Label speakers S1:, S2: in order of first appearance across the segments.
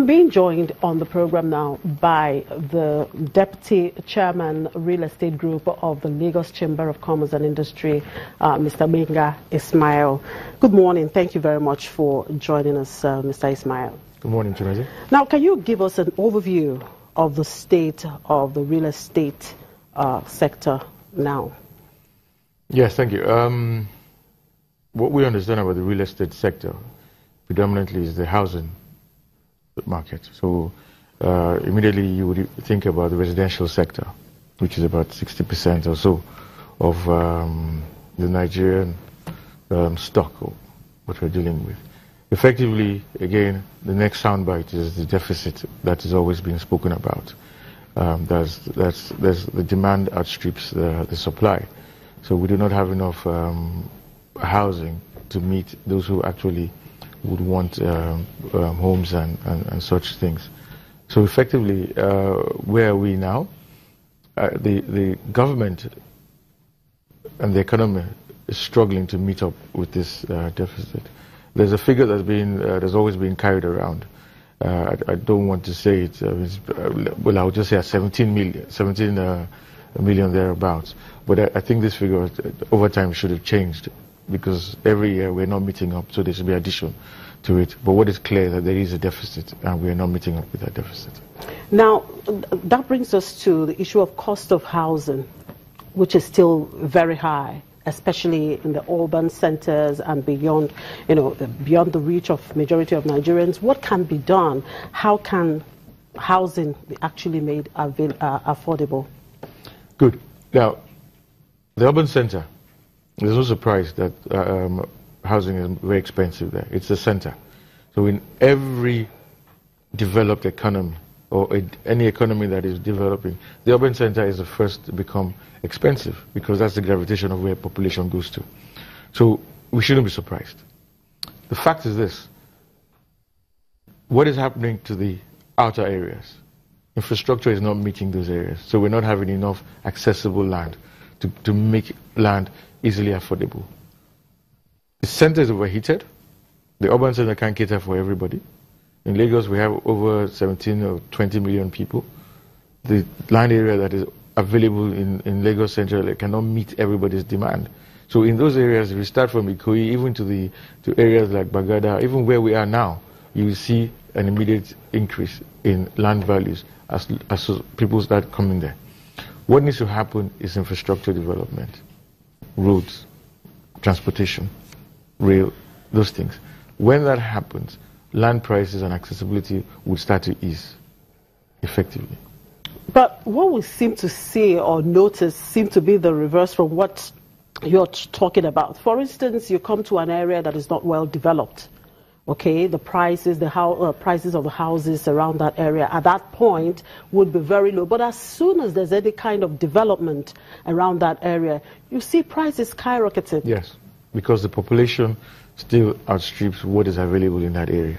S1: I'm being joined on the program now by the Deputy Chairman, Real Estate Group of the Lagos Chamber of Commerce and Industry, Mr. Gbenga Ismail. Good morning. Thank you very much for joining us, Mr. Ismail.
S2: Good morning, Chimezie.
S1: Now, can you give us an overview of the state of the real estate sector now?
S2: Yes, thank you. What we understand about the real estate sector predominantly is the housing market. So immediately you would think about the residential sector, which is about 60% or so of the Nigerian stock, or what we're dealing with. Effectively, again, the next soundbite is the deficit that is always being spoken about. There's the demand outstrips the supply. So we do not have enough housing to meet those who actually would want homes and such things. So effectively, where are we now? The government and the economy is struggling to meet up with this deficit. There's a figure that's always been carried around. I don't want to say it. Well, I'll just say 17 million thereabouts. But I think this figure over time should have changed, because every year we're not meeting up, so there should be addition to it. But what is clear is that there is a deficit, and we're not meeting up with that deficit.
S1: Now, that brings us to the issue of cost of housing, which is still very high, especially in the urban centers and beyond, beyond the reach of majority of Nigerians. What can be done? How can housing be actually made affordable?
S2: Good. Now, the urban center, there's no surprise that housing is very expensive there. It's the center. So in every developed economy, or any economy that is developing, the urban center is the first to become expensive, because that's the gravitation of where population goes to. So we shouldn't be surprised. The fact is this: what is happening to the outer areas? Infrastructure is not meeting those areas. So we're not having enough accessible land to make land easily affordable. The center is overheated. The urban center can't cater for everybody. In Lagos, we have over 17 or 20 million people. The land area that is available in Lagos Central cannot meet everybody's demand. So in those areas, if you start from Ikoyi, even to areas like Bagada, even where we are now, you will see an immediate increase in land values as people start coming there. What needs to happen is infrastructure development, roads, transportation, rail, those things. When that happens, land prices and accessibility would start to ease effectively.
S1: But what we seem to see or notice seem to be the reverse from what you're talking about. For instance, you come to an area that is not well developed. Okay, the prices, prices of the houses around that area at that point would be very low. But as soon as there's any kind of development around that area, you see prices skyrocketing.
S2: Yes, because the population still outstrips what is available in that area.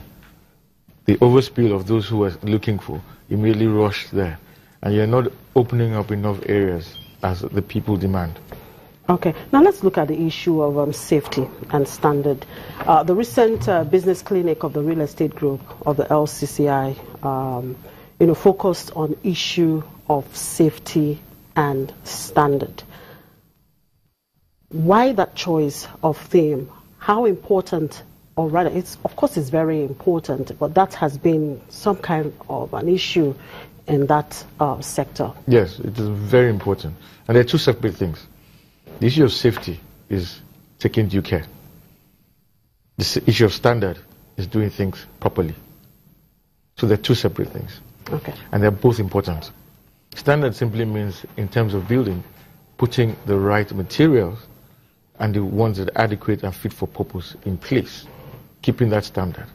S2: The overspill of those who are looking for immediately rush there, and you're not opening up enough areas as the people demand.
S1: Okay, now let's look at the issue of safety and standard. The recent business clinic of the Real Estate Group of the LCCI, focused on issue of safety and standard. Why that choice of theme? How important, or rather, of course it's very important, but that has been some kind of an issue in that sector.
S2: Yes, it is very important. And there are two separate things. The issue of safety is taking due care. The issue of standard is doing things properly. So they're two separate things.
S1: Okay.
S2: And they're both important. Standard simply means, in terms of building, putting the right materials and the ones that are adequate and fit for purpose in place, keeping that standard.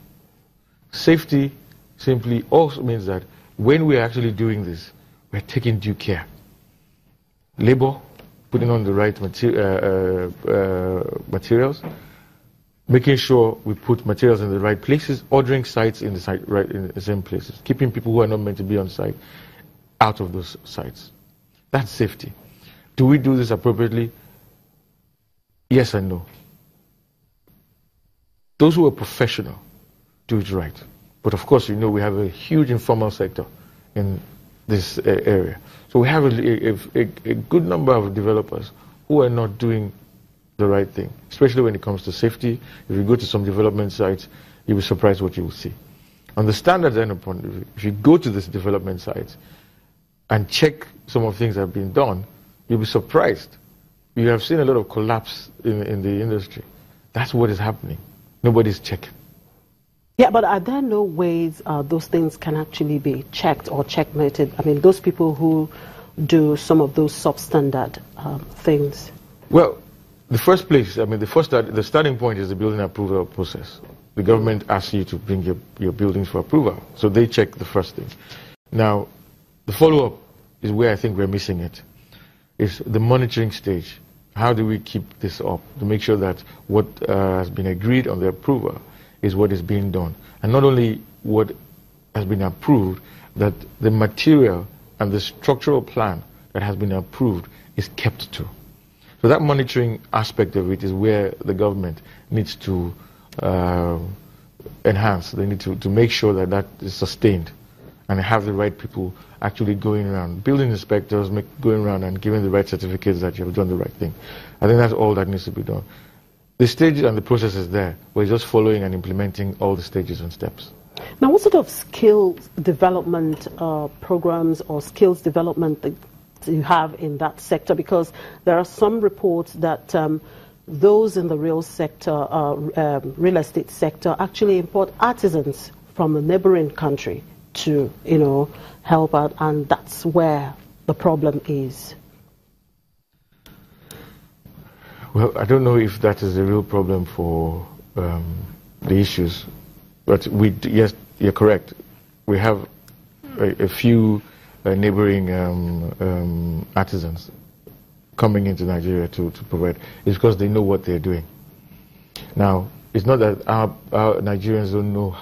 S2: Safety simply also means that when we're actually doing this, we're taking due care. Labor, putting on the right materials, making sure we put materials in the right places, ordering sites in the same places, keeping people who are not meant to be on site out of those sites. That's safety. Do we do this appropriately? Yes and no. Those who are professional do it right. But of course, we have a huge informal sector in this area. So we have a good number of developers who are not doing the right thing, especially when it comes to safety. If you go to some development sites, you'll be surprised what you will see. On the standards end of view, if you go to this development sites and check some of the things that have been done, you'll be surprised. You have seen a lot of collapse in the industry. That's what is happening. Nobody's checking.
S1: Yeah, but are there no ways those things can actually be checked or checkmated? I mean, those people who do some of those substandard things.
S2: Well, the first place, I mean, the starting point is the building approval process. The government asks you to bring your buildings for approval. So they check the first thing. Now, the follow-up is where I think we're missing it. It's the monitoring stage. How do we keep this up to make sure that what has been agreed on the approval is what is being done? And not only what has been approved, that the material and the structural plan that has been approved is kept to. So that monitoring aspect of it is where the government needs to enhance. They need to make sure that that is sustained and have the right people actually going around, building inspectors going around and giving the right certificates that you have done the right thing. I think that's all that needs to be done. The stage and the process is there. We're just following and implementing all the stages and steps.
S1: Now, what sort of skills development programs or skills development that you have in that sector? Because there are some reports that those in the real estate sector actually import artisans from a neighboring country to, help out, and that's where the problem is.
S2: Well, I don't know if that is a real problem for the issues, but yes, you're correct. We have a few neighboring artisans coming into Nigeria to provide. It's because they know what they're doing. Now, it's not that our Nigerians don't know